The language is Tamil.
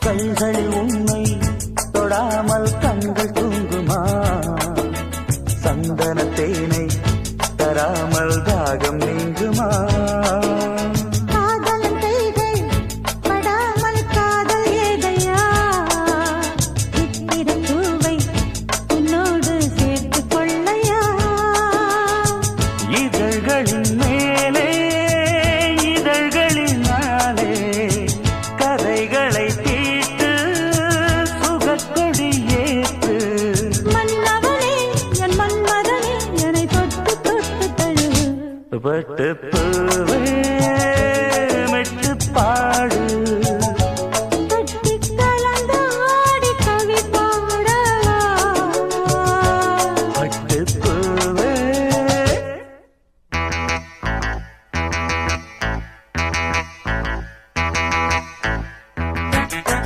கைகளில் உன்னை தொடாமல் கண்கள் தூங்குமா சந்தன தேனை தராமல் தாகம் நீங்குமா இதழ்களின் மேலே இதழ்களினாலே கதைகளை தீட்டு சுகக்கொடி ஏற்று மன்னவனே என் மன்மதனே என்னை தொட்டு தொட்டு தழு பட்டு